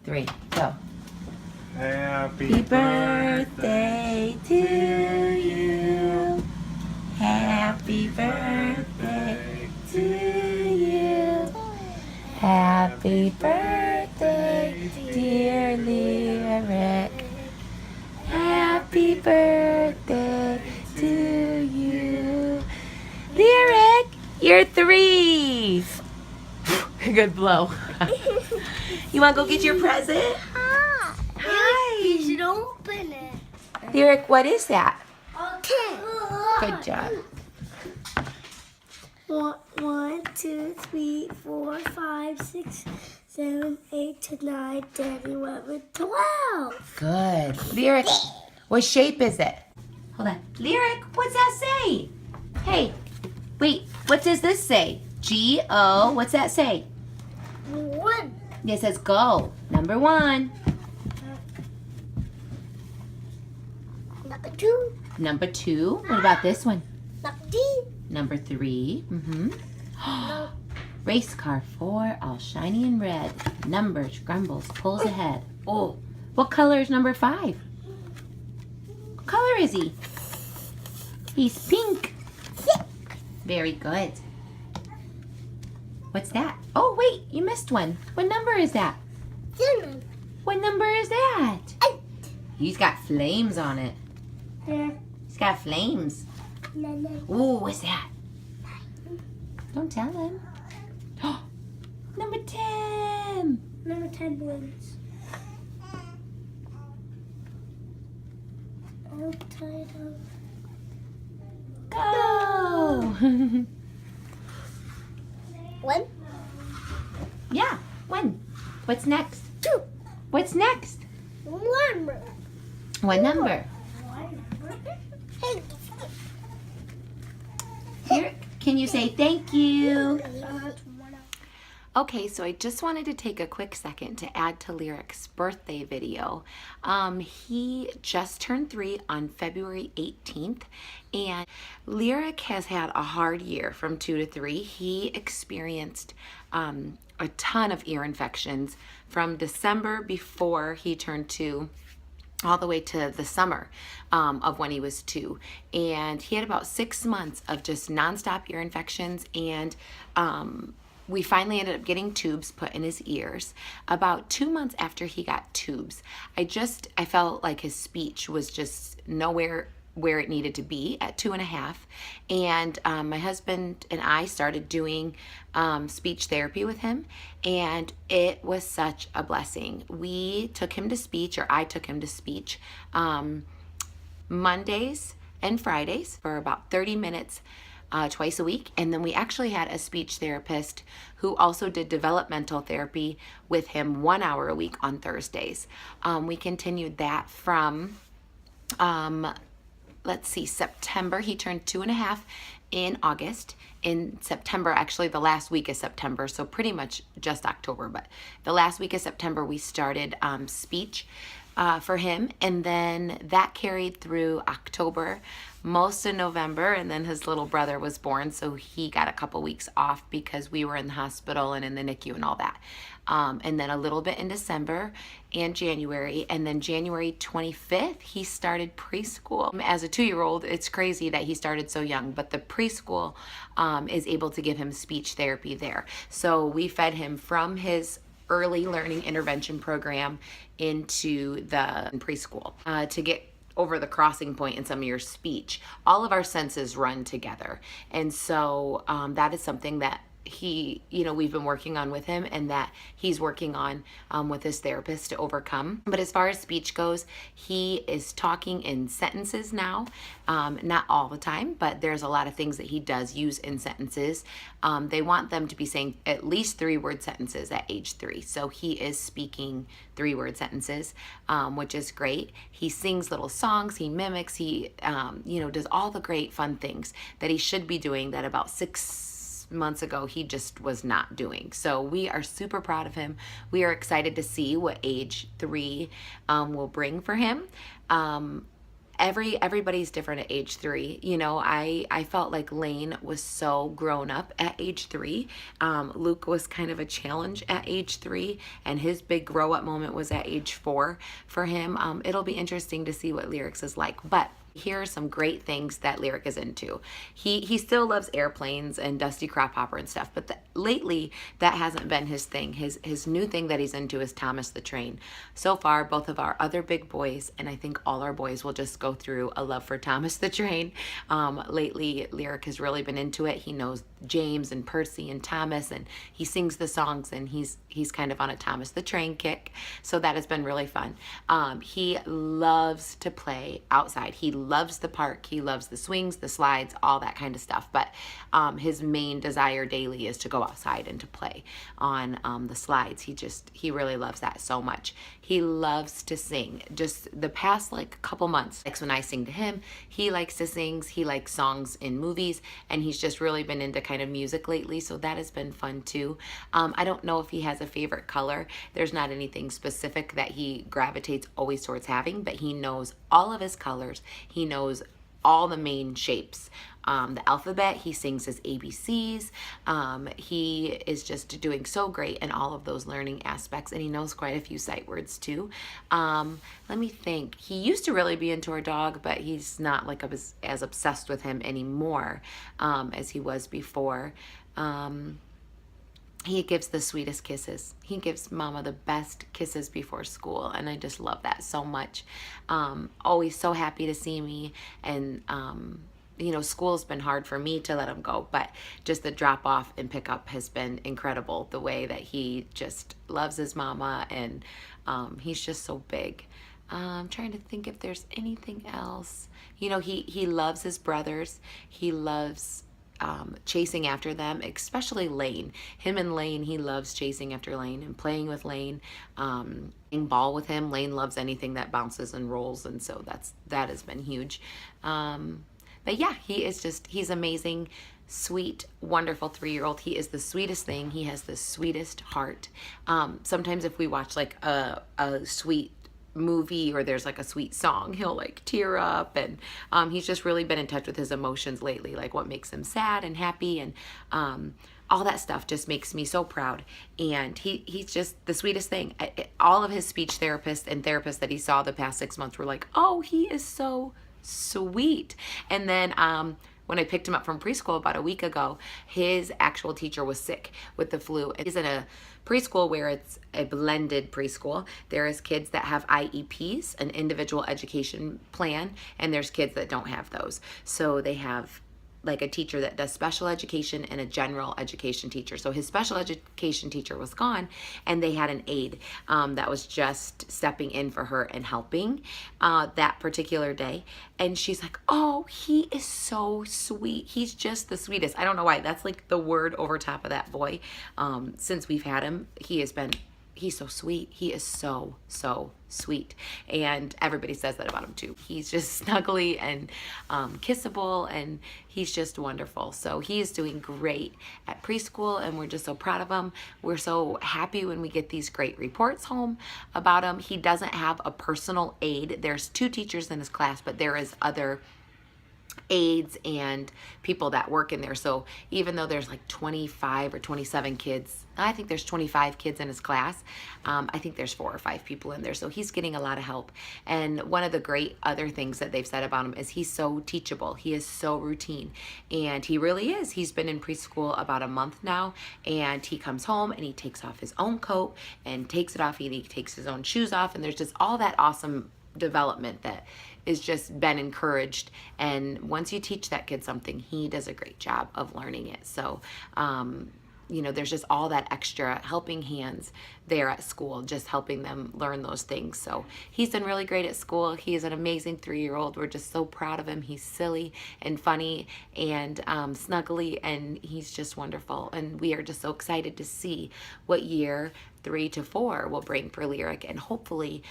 Three, go. Happy birthday to you. Happy birthday to you. Happy birthday, dear Lyric. Happy birthday to you. Lyric, you're 3. Good blow. You want to go get your present? Hi. You should open it. Lyric, what is that? Okay. Good job. 1, 2, 3, 4, 5, 6, 7, 8, 9, 10, 11, 12. Good. Lyric, what shape is it? Hold on. Lyric, what's that say? Hey, wait, what does this say? G-O, what's that say? 1. It says go. Number 1. Number 2. Number 2. What about this one? Number 3. Number 3. Race car 4, all shiny and red. Numbers, grumbles, pulls ahead. Oh, what color is number 5? What color is he? He's pink. Very good. What's that? Oh, wait, you missed one. What number is that? 7. What number is that? 8. He's got flames on it. Yeah. He's got flames. Ooh, what's that? Don't tell him. Number 10. Number 10 wins. I'm tired of. Go. 1, Yeah, 1. What's next? 2, What's next? 1. What number? Hey. Here, can you say thank you? Okay, so I just wanted to take a quick second to add to Lyric's birthday video. He just turned 3 on February 18th, and Lyric has had a hard year from 2 to 3. He experienced a ton of ear infections from December before he turned 2 all the way to the summer of when he was 2. And he had about 6 months of just nonstop ear infections, and we finally ended up getting tubes put in his ears. About 2 months after he got tubes, I felt like his speech was just nowhere where it needed to be at 2.5. And my husband and I started doing speech therapy with him, and it was such a blessing. We took him to speech, or I took him to speech Mondays and Fridays for about 30 minutes twice a week. And then we actually had a speech therapist who also did developmental therapy with him 1 hour a week on Thursdays. We continued that from September. He turned 2.5 in August. In September, actually the last week of September, so pretty much just October, but the last week of September we started speech for him, and then that carried through October, most of November, and then his little brother was born, so he got a couple weeks off because we were in the hospital and in the NICU and all that. And then a little bit in December and January, and then January 25th, he started preschool. As a 2-year-old, it's crazy that he started so young, but the preschool is able to give him speech therapy there. So we fed him from his early learning intervention program into the preschool to get over the crossing point in some of your speech. All of our senses run together. And so that is something that we've been working on with him, and that he's working on with his therapist to overcome. But as far as speech goes, he is talking in sentences now. Not all the time, but there's a lot of things that he does use in sentences. They want them to be saying at least 3-word sentences at age 3. So he is speaking 3-word sentences, which is great. He sings little songs, he mimics, he does all the great fun things that he should be doing that about 6 months ago he just was not doing. So we are super proud of him. We are excited to see what age 3 will bring for him. Everybody's different at age 3. I felt like Lane was so grown up at age 3. Luke was kind of a challenge at age 3, and his big grow up moment was at age 4 for him. It'll be interesting to see what Lyrics is like, but here are some great things that Lyric is into. He still loves airplanes and Dusty Crop Hopper and stuff, but lately that hasn't been his thing. His new thing that he's into is Thomas the Train. So far, both of our other big boys, and I think all our boys, will just go through a love for Thomas the Train. Lately, Lyric has really been into it. He knows James and Percy and Thomas, and he sings the songs, and he's kind of on a Thomas the Train kick. So that has been really fun. He loves to play outside. He loves the park. He loves the swings, the slides, all that kind of stuff. But his main desire daily is to go outside and to play on the slides. He really loves that so much. He loves to sing. Just the past couple months, like when I sing to him, he likes to sing. He likes songs in movies, and he's just really been into kind of music lately. So that has been fun too. I don't know if he has a favorite color. There's not anything specific that he gravitates always towards having, but he knows all of his colors. He knows all the main shapes. The alphabet, he sings his ABCs. He is just doing so great in all of those learning aspects, and he knows quite a few sight words too. Let me think. He used to really be into our dog, but he's not as obsessed with him anymore as he was before. He gives the sweetest kisses. He gives Mama the best kisses before school, and I just love that so much. Always so happy to see me, and school's been hard for me to let him go, but just the drop off and pick up has been incredible. The way that he just loves his mama, and he's just so big. I'm trying to think if there's anything else. He loves his brothers. He loves chasing after them, especially Lane. Him and Lane, he loves chasing after Lane and playing with Lane, playing ball with him. Lane loves anything that bounces and rolls, and so that has been huge. But yeah, he's amazing, sweet, wonderful 3-year-old. He is the sweetest thing. He has the sweetest heart. Sometimes if we watch a sweet movie or there's a sweet song, he'll tear up, and he's just really been in touch with his emotions lately, what makes him sad and happy, and all that stuff just makes me so proud. And he's just the sweetest thing. All of his speech therapists and therapists that he saw the past 6 months were like, oh, he is so sweet. And then when I picked him up from preschool about a week ago, his actual teacher was sick with the flu. He's in a preschool where it's a blended preschool. There is kids that have IEPs, an individual education plan, and there's kids that don't have those. So they have a teacher that does special education and a general education teacher. So his special education teacher was gone, and they had an aide that was just stepping in for her and helping that particular day. And she's like, oh, he is so sweet. He's just the sweetest. I don't know why. That's the word over top of that boy. Since we've had him, he's so sweet. He is so sweet. And everybody says that about him too. He's just snuggly and kissable, and he's just wonderful. So he is doing great at preschool, and we're just so proud of him. We're so happy when we get these great reports home about him. He doesn't have a personal aide. There's 2 teachers in his class, but there is other aides and people that work in there. So even though there's like 25 or 27 kids, I think there's 25 kids in his class. I think there's 4 or 5 people in there. So he's getting a lot of help. And one of the great other things that they've said about him is he's so teachable. He is so routine. And he really is. He's been in preschool about a month now. And he comes home and he takes off his own coat and takes it off. And he takes his own shoes off. And there's just all that awesome development that is just been encouraged. And once you teach that kid something, he does a great job of learning it. So you know, there's just all that extra helping hands there at school, just helping them learn those things. So he's done really great at school. He is an amazing 3-year-old. We're just so proud of him. He's silly and funny and snuggly, and he's just wonderful. And we are just so excited to see what year 3 to 4 will bring for Lyric, and hopefully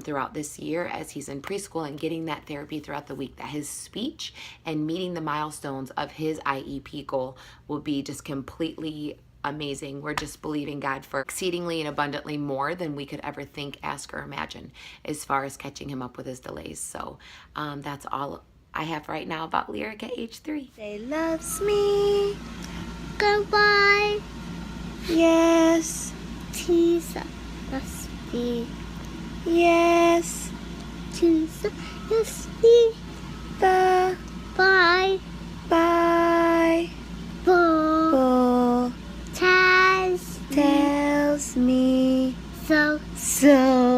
throughout this year as he's in preschool and getting that therapy throughout the week, that his speech and meeting the milestones of his IEP goal will be just completely amazing. We're just believing God for exceedingly and abundantly more than we could ever think, ask, or imagine as far as catching him up with his delays. So that's all I have right now about Lyric at age 3. Say loves me. Goodbye. Yes. Jesus must be. Yes. Jesus must be. Bye. Bye. Bye. Bye. Bull Tells tells me so. so.